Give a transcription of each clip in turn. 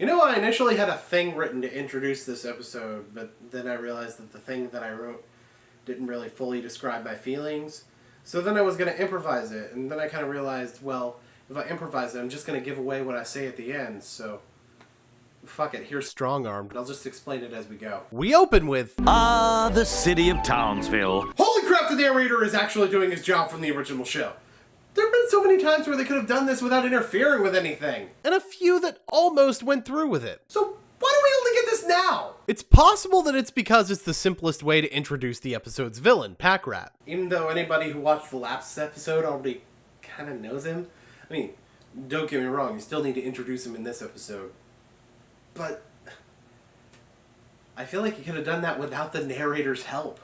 You know, I initially had a thing written to introduce this episode, but then I realized that the thing that I wrote didn't really fully describe my feelings. So then I was going to improvise it, and then I kind of realized, well, if I improvise it, I'm just going to give away what I say at the end, so fuck it, here's Strong-Armed. I'll just explain it as we go. We open with, the city of Townsville. Holy crap, the narrator is actually doing his job from the original show. There have been so many times where they could have done this without interfering with anything. And a few that almost went through with it. So why do we only get this now? It's possible that it's because it's the simplest way to introduce the episode's villain, Pack Rat. Even though anybody who watched the last episode already kind of knows him. I mean, don't get me wrong, you still need to introduce him in this episode. But I feel like you could have done that without the narrator's help.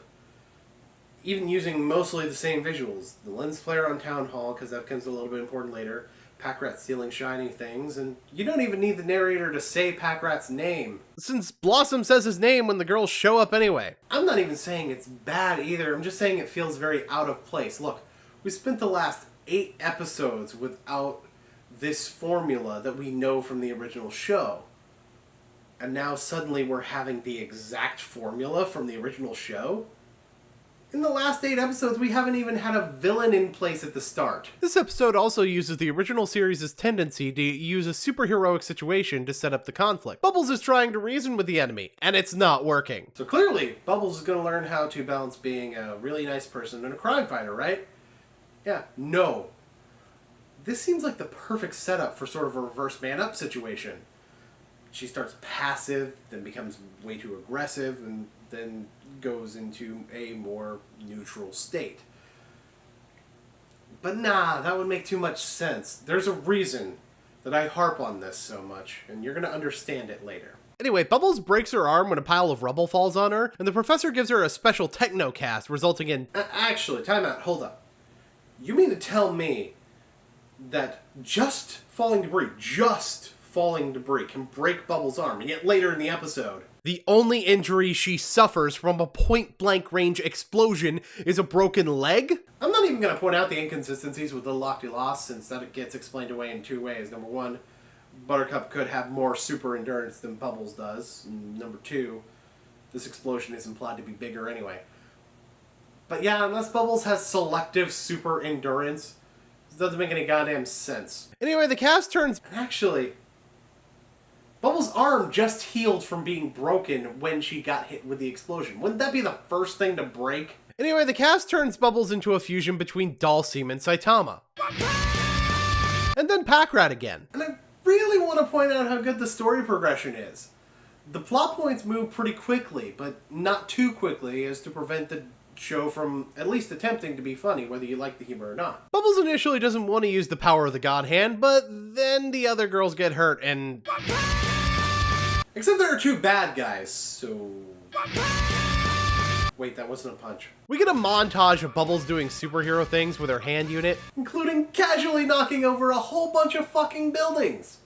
Even using mostly the same visuals. The lens flare on Town Hall, because that becomes a little bit important later. Pack Rat stealing shiny things, and you don't even need the narrator to say Pack Rat's name, since Blossom says his name when the girls show up anyway. I'm not even saying it's bad either, I'm just saying it feels very out of place. Look, we spent the last 8 episodes without this formula that we know from the original show. And now suddenly we're having the exact formula from the original show? In the last 8 episodes, we haven't even had a villain in place at the start. This episode also uses the original series' tendency to use a superheroic situation to set up the conflict. Bubbles is trying to reason with the enemy, and it's not working. So clearly, Bubbles is going to learn how to balance being a really nice person and a crime fighter, right? Yeah, no. This seems like the perfect setup for sort of a reverse man-up situation. She starts passive, then becomes way too aggressive, and then goes into a more neutral state. But nah, that would make too much sense. There's a reason that I harp on this so much, and you're gonna understand it later. Anyway, Bubbles breaks her arm when a pile of rubble falls on her, and the professor gives her a special techno cast, resulting in... Actually, time out, hold up. You mean to tell me that just falling debris can break Bubbles' arm, and yet later in the episode, the only injury she suffers from a point-blank range explosion is a broken leg? I'm not even going to point out the inconsistencies with the Loch-de-Loss, since that gets explained away in 2 ways. Number 1, Buttercup could have more super endurance than Bubbles does. And number 2, this explosion is implied to be bigger anyway. But yeah, unless Bubbles has selective super endurance, this doesn't make any goddamn sense. Anyway, the cast turns... And actually, Bubbles' arm just healed from being broken when she got hit with the explosion. Wouldn't that be the first thing to break? Anyway, the cast turns Bubbles into a fusion between Dalsim and Saitama. And then Pack Rat again. And I really want to point out how good the story progression is. The plot points move pretty quickly, but not too quickly as to prevent the show from at least attempting to be funny, whether you like the humor or not. Bubbles initially doesn't want to use the power of the God Hand, but then the other girls get hurt and... Except there are 2 bad guys, so... Wait, that wasn't a punch. We get a montage of Bubbles doing superhero things with her hand unit, including casually knocking over a whole bunch of fucking buildings.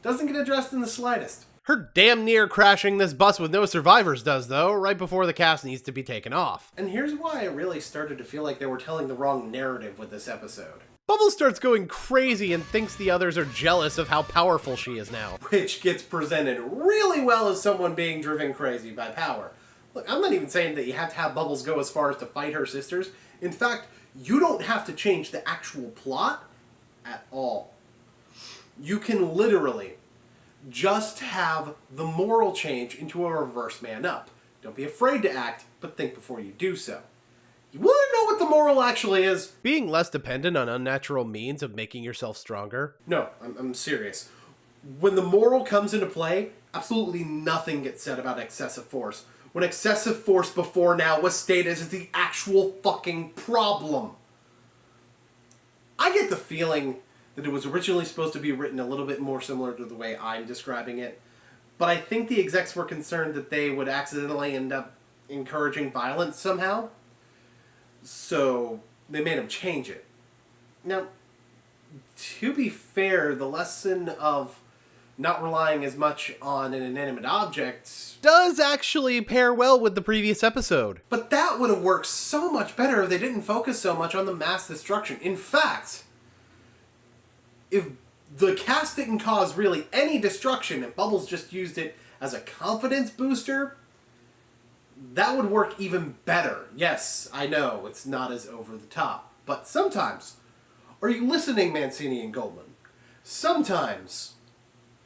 Doesn't get addressed in the slightest. Her damn near crashing this bus with no survivors does, though, right before the cast needs to be taken off. And here's why I really started to feel like they were telling the wrong narrative with this episode. Bubbles starts going crazy and thinks the others are jealous of how powerful she is now, which gets presented really well as someone being driven crazy by power. Look, I'm not even saying that you have to have Bubbles go as far as to fight her sisters. In fact, you don't have to change the actual plot at all. You can literally just have the moral change into a reverse man-up. Don't be afraid to act, but think before you do so. You want to know what the moral actually is? Being less dependent on unnatural means of making yourself stronger? No, I'm serious. When the moral comes into play, absolutely nothing gets said about excessive force. When excessive force before now was stated as the actual fucking problem. I get the feeling that it was originally supposed to be written a little bit more similar to the way I'm describing it, but I think the execs were concerned that they would accidentally end up encouraging violence somehow, so they made him change it. Now, to be fair, the lesson of not relying as much on an inanimate object does actually pair well with the previous episode. But that would have worked so much better if they didn't focus so much on the mass destruction. In fact, if the cast didn't cause really any destruction and Bubbles just used it as a confidence booster, that would work even better. Yes, I know, it's not as over the top. But sometimes, are you listening, Mancini and Goldman? Sometimes,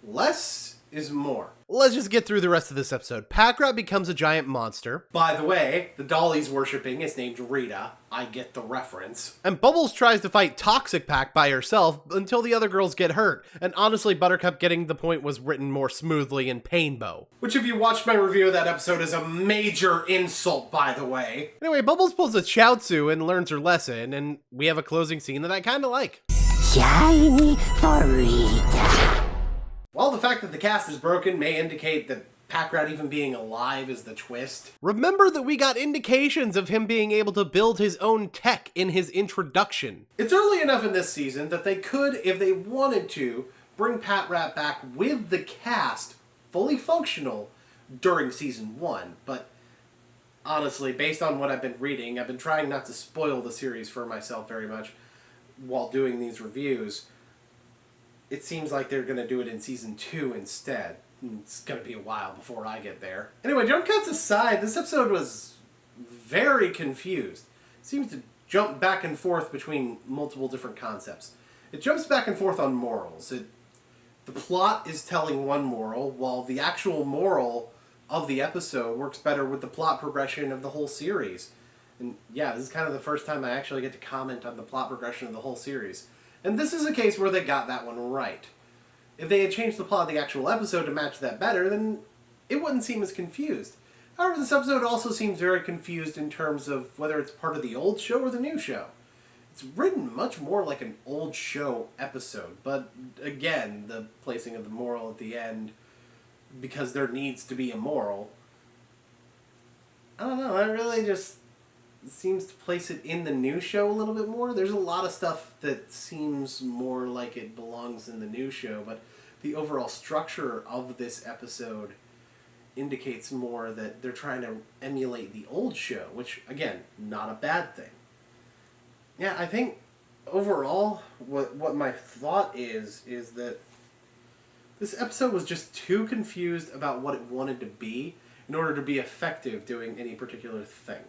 less is more. Let's just get through the rest of this episode. Packrat becomes a giant monster. By the way, the doll he's worshipping is named Rita. I get the reference. And Bubbles tries to fight Toxic Pack by herself until the other girls get hurt. And honestly, Buttercup getting the point was written more smoothly in Painbow. Which, if you watched my review of that episode, is a major insult, by the way. Anyway, Bubbles pulls a Chaozu and learns her lesson, and we have a closing scene that I kinda like. Shiny for Rita. While the fact that the cast is broken may indicate that Packrat even being alive is the twist, remember that we got indications of him being able to build his own tech in his introduction. It's early enough in this season that they could, if they wanted to, bring Packrat back with the cast fully functional during season 1, but honestly, based on what I've been reading, I've been trying not to spoil the series for myself very much while doing these reviews. It seems like they're going to do it in season 2 instead. It's going to be a while before I get there. Anyway, jump cuts aside, this episode was very confused. It seems to jump back and forth between multiple different concepts. It jumps back and forth on morals. The plot is telling one moral, while the actual moral of the episode works better with the plot progression of the whole series. And yeah, this is kind of the first time I actually get to comment on the plot progression of the whole series. And this is a case where they got that one right. If they had changed the plot of the actual episode to match that better, then it wouldn't seem as confused. However, this episode also seems very confused in terms of whether it's part of the old show or the new show. It's written much more like an old show episode, but again, the placing of the moral at the end, because there needs to be a moral, I don't know, that really just seems to place it in the new show a little bit more. There's a lot of stuff that seems more like it belongs in the new show, but the overall structure of this episode indicates more that they're trying to emulate the old show, which, again, not a bad thing. Yeah, I think overall what my thought is that this episode was just too confused about what it wanted to be in order to be effective doing any particular thing.